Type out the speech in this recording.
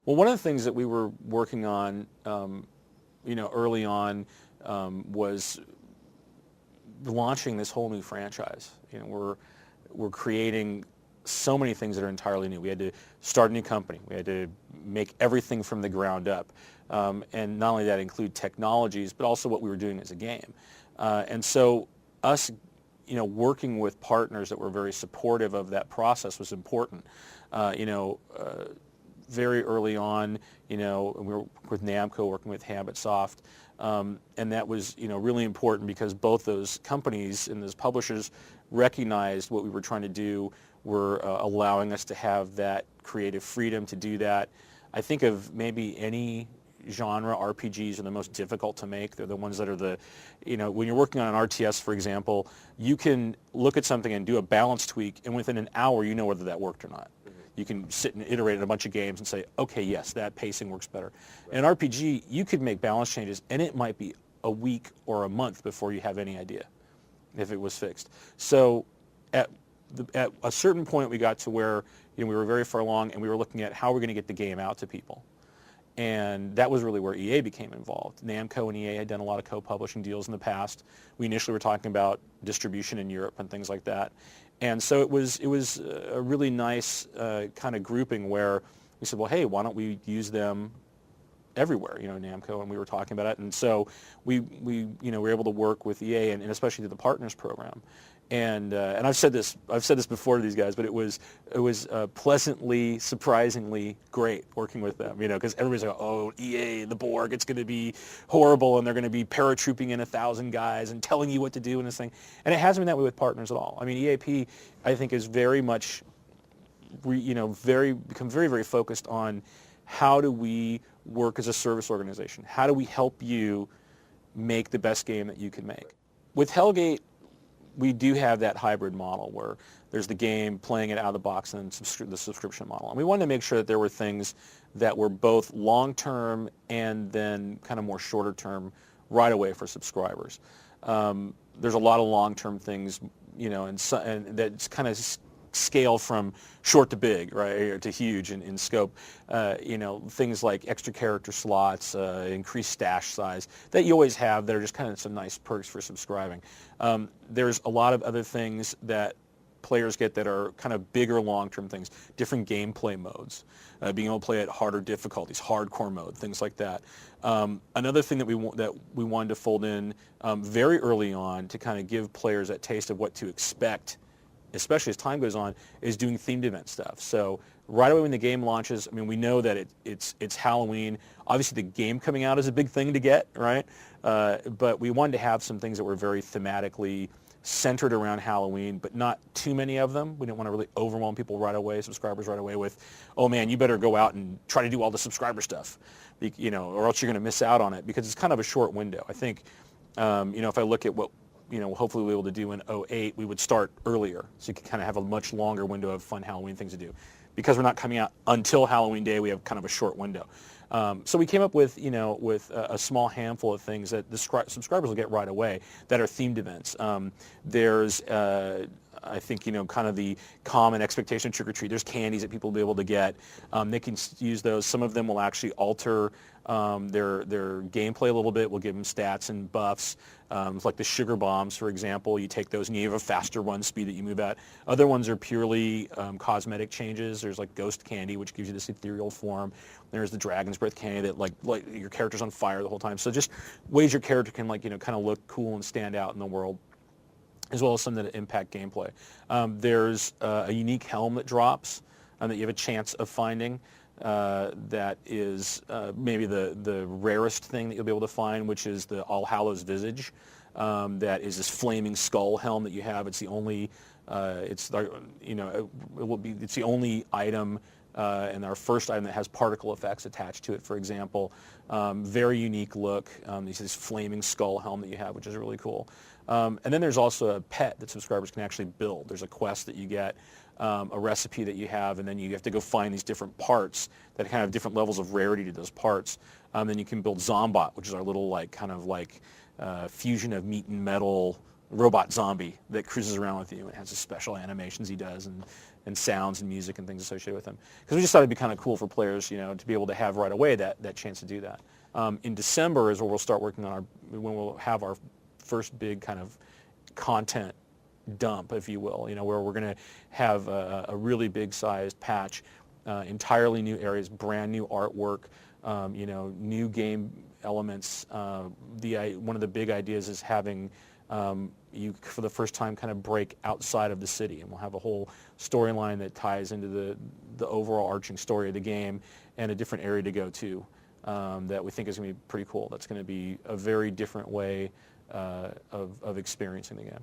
Well, one of the things that we were working on, early on, was launching this whole new franchise. We're creating so many things that are entirely new. We had to start a new company. We had to make everything from the ground up, and not only that, include technologies, but also what we were doing as a game. And so, us, working with partners that were very supportive of that process was important. Very early on, we were with Namco, working with Habitsoft, and that was, really important because both those companies and those publishers recognized what we were trying to do, were allowing us to have that creative freedom to do that. I think of maybe any genre, RPGs are the most difficult to make. They're the ones that are when you're working on an RTS, for example, you can look at something and do a balance tweak, and within an hour, you know whether that worked or not. You can sit and iterate in a bunch of games and say, okay, yes, that pacing works better. Right. In an RPG, you could make balance changes, and it might be a week or a month before you have any idea if it was fixed. So at a certain point, we got to where we were very far along, and we were looking at how we're going to get the game out to people. And that was really where EA became involved. Namco and EA had done a lot of co-publishing deals in the past. We initially were talking about distribution in Europe and things like that. And so it was a really nice kind of grouping where we said, well, hey, why don't we use them everywhere, Namco, and we were talking about it. And so we were able to work with EA and especially through the Partners Program. And I've said this before to these guys, but it was pleasantly, surprisingly great working with them, because everybody's like, oh, EA, the Borg, it's going to be horrible, and they're going to be paratrooping in 1,000 guys and telling you what to do in this thing. And it hasn't been that way with Partners at all. I mean, EAP, I think, is very much, become very, very focused on how do we work as a service organization? How do we help you make the best game that you can make? With Hellgate, we do have that hybrid model where there's the game, playing it out of the box, and then the subscription model. And we wanted to make sure that there were things that were both long-term and then kind of more shorter-term right away for subscribers. There's a lot of long-term things, and that's kind of scale from short to big, right, or to huge in scope. Things like extra character slots, increased stash size that you always have that are just kind of some nice perks for subscribing. There's a lot of other things that players get that are kind of bigger long-term things, different gameplay modes, being able to play at harder difficulties, hardcore mode, things like that. Another thing that we wanted to fold in very early on to kind of give players that taste of what to expect, especially as time goes on, is doing themed event stuff. So right away when the game launches, I mean, we know that it's Halloween. Obviously, the game coming out is a big thing to get, right? But we wanted to have some things that were very thematically centered around Halloween, but not too many of them. We didn't want to really overwhelm people right away, subscribers right away with, oh man, you better go out and try to do all the subscriber stuff, or else you're going to miss out on it, because it's kind of a short window. I think, if I look at what hopefully we'll be able to do in 2008, we would start earlier, so you can kind of have a much longer window of fun Halloween things to do. Because we're not coming out until Halloween Day, we have kind of a short window. So we came up with, with a small handful of things that the subscribers will get right away that are themed events. There's, I think, kind of the common expectation of trick-or-treat. There's candies that people will be able to get. They can use those. Some of them will actually alter their gameplay a little bit. We'll give them stats and buffs. Like the sugar bombs, for example. You take those and you have a faster run speed that you move at. Other ones are purely cosmetic changes. There's like ghost candy, which gives you this ethereal form. There's the dragon's breath candy that like your character's on fire the whole time. So just ways your character can kind of look cool and stand out in the world, as well as some that impact gameplay. There's a unique helm that drops that you have a chance of finding. That is maybe the rarest thing that you'll be able to find, which is the All Hallows Visage. That is this flaming skull helm that you have. It's the only, it's the only item, and our first item that has particle effects attached to it, for example. Very unique look. This flaming skull helm that you have, which is really cool. And then there's also a pet that subscribers can actually build. There's a quest that you get, a recipe that you have, and then you have to go find these different parts that kind of have different levels of rarity to those parts. Then you can build Zombot, which is our little fusion of meat and metal robot zombie that cruises around with you and has the special animations he does and sounds and music and things associated with him. Because we just thought it'd be kind of cool for players, to be able to have right away that chance to do that. In December is where we'll start working on when we'll have our first big kind of content dump, if you will, where we're going to have a really big sized patch, entirely new areas, brand new artwork, new game elements. One of the big ideas is having you, for the first time, kind of break outside of the city, and we'll have a whole storyline that ties into the overall arching story of the game and a different area to go to that we think is going to be pretty cool. That's going to be a very different way of experiencing the game.